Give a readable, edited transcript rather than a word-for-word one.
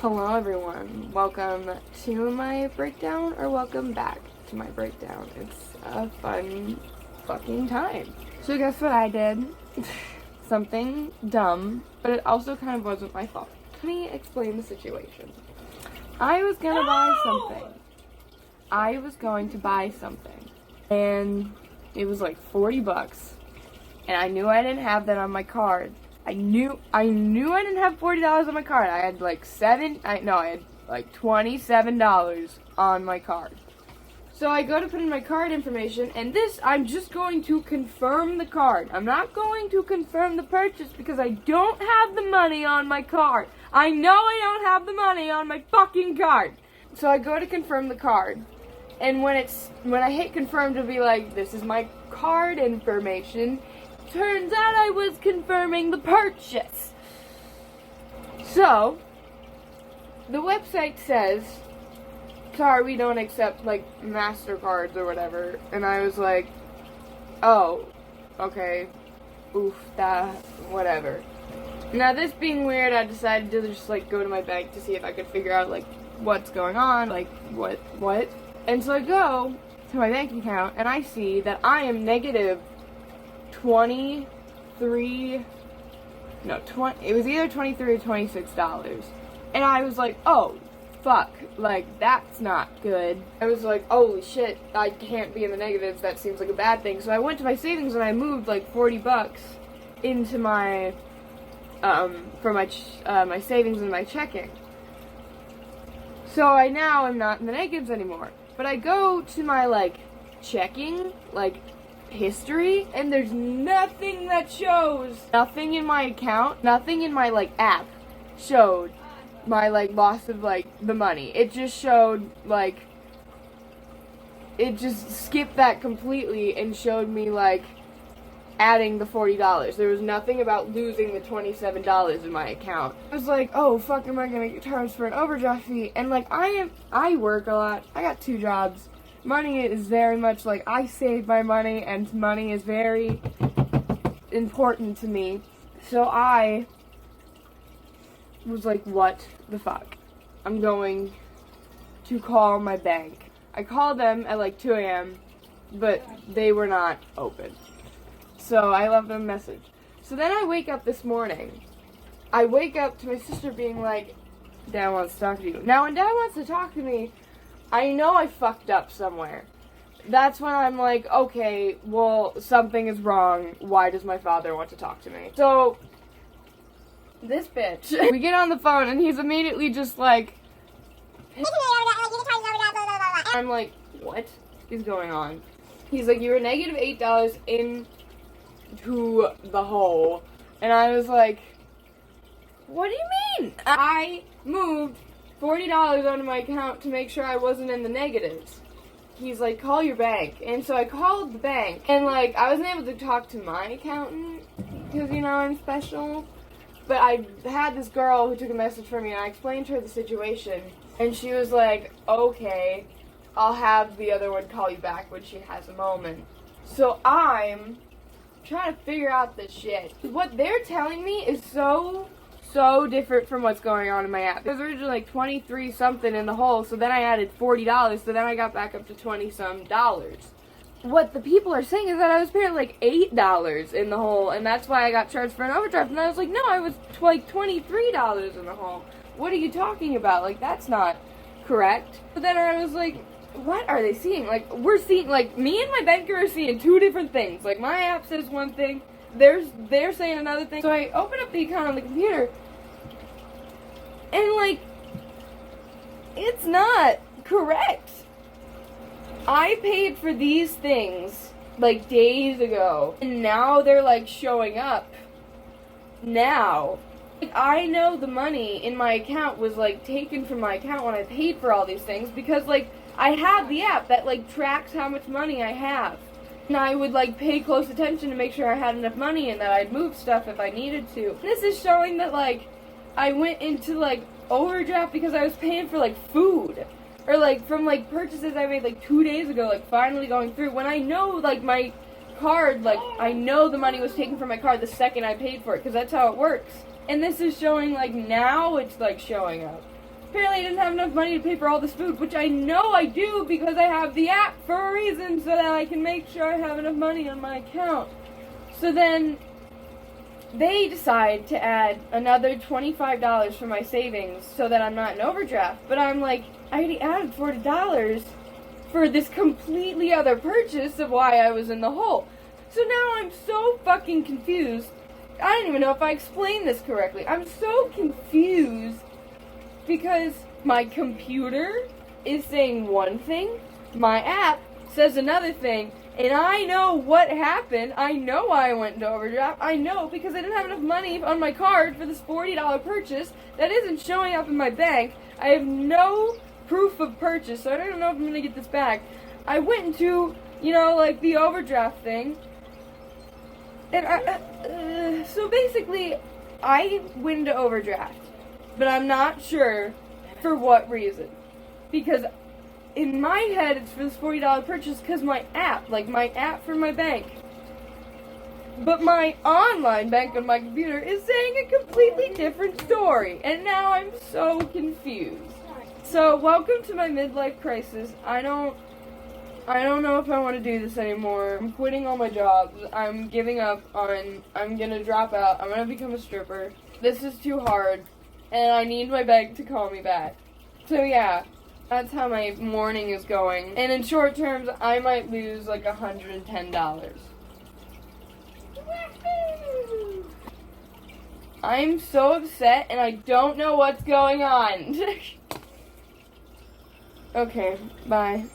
Hello everyone, welcome to my breakdown, or welcome back to my breakdown. It's a fun fucking time. So guess what I did? Something dumb, but it also kind of wasn't my fault. Let me explain the situation. I was going to buy something, and it was like $40, and I knew I didn't have that on my card. I knew I didn't have $40 on my card. I had like I had $27 on my card. So I go to put in my card information, and I'm just going to confirm the card. I'm not going to confirm the purchase because I don't have the money on my card. I know I don't have the money on my fucking card. So I go to confirm the card, and when I hit confirm to be like, this is my card information, turns out I was confirming the purchase. So, the website says, sorry, we don't accept, MasterCards or whatever. And I was like, oh, okay, oof, whatever. Now, this being weird, I decided to just, go to my bank to see if I could figure out, what's going on, what. And so I go to my bank account, and I see that I am negative it was either $23 or $26. And I was like, oh, fuck, that's not good. I was like, holy shit, I can't be in the negatives, that seems like a bad thing. So I went to my savings and I moved $40 into my, for my savings and my checking. So I now am not in the negatives anymore. But I go to my, checking, history, and there's nothing that shows, nothing in my account, nothing in my app showed my loss of the money. It just showed it just skipped that completely and showed me adding the $40. There was nothing about losing the $27 in my account. I was like, oh fuck, am I gonna get charged for an overdraft fee? And I work a lot, I got 2 jobs. Money is very much I save my money, and money is very important to me. So I was like, what the fuck? I'm going to call my bank. I called them at 2 a.m., but they were not open. So I left them a message. So then I wake up this morning. I wake up to my sister being like, Dad wants to talk to you. Now when Dad wants to talk to me, I know I fucked up somewhere. That's when I'm like, okay, well, something is wrong. Why does my father want to talk to me? So, this bitch. We get on the phone, and he's immediately just like, I'm like, what is going on? He's like, you were negative $8 into the hole. And I was like, what do you mean? I moved $40 onto my account to make sure I wasn't in the negatives. He's like, call your bank. And so I called the bank, and I wasn't able to talk to my accountant because I'm special, but I had this girl who took a message from me, and I explained to her the situation, and she was like, okay, I'll have the other one call you back when she has a moment. So I'm trying to figure out this shit. What they're telling me is so different from what's going on in my app. It was originally 23 something in the hole, so then I added $40, so then I got back up to 20 some dollars. What the people are saying is that I was paying $8 in the hole, and that's why I got charged for an overdraft. And I was like, no, I was $23 in the hole. What are you talking about? That's not correct. But then I was like, what are they seeing? We're seeing, me and my banker are seeing 2 different things. My app says one thing, they're saying another thing. So I open up the account on the computer, and it's not correct. I paid for these things days ago, and now they're showing up now. I know the money in my account was taken from my account when I paid for all these things, because I have the app that tracks how much money I have. And I would pay close attention to make sure I had enough money and that I'd move stuff if I needed to. This is showing that I went into overdraft because I was paying for food, or from purchases I made 2 days ago, finally going through, when I know my card, I know the money was taken from my card the second I paid for it, because that's how it works. And this is showing, now it's, showing up. apparently I didn't have enough money to pay for all this food, which I know I do because I have the app for a reason, so that I can make sure I have enough money on my account. So then they decide to add another $25 for my savings so that I'm not in overdraft. But I'm like, I already added $40 for this completely other purchase of why I was in the hole. So now I'm so fucking confused. I don't even know if I explained this correctly. I'm so confused because my computer is saying one thing, my app says another thing, and I know what happened. I know why I went into overdraft. I know because I didn't have enough money on my card for this $40 purchase that isn't showing up in my bank. I have no proof of purchase, so I don't know if I'm going to get this back. I went into, like the overdraft thing, and so basically, I went into overdraft, but I'm not sure for what reason, because in my head, it's for this $40 purchase because my app for my bank. But my online bank on my computer is saying a completely different story. And now I'm so confused. So, welcome to my midlife crisis. I don't know if I want to do this anymore. I'm quitting all my jobs. I'm giving up I'm gonna drop out. I'm gonna become a stripper. This is too hard. And I need my bank to call me back. So yeah. That's how my morning is going. And in short terms, I might lose like $110. I'm so upset and I don't know what's going on. Okay, bye.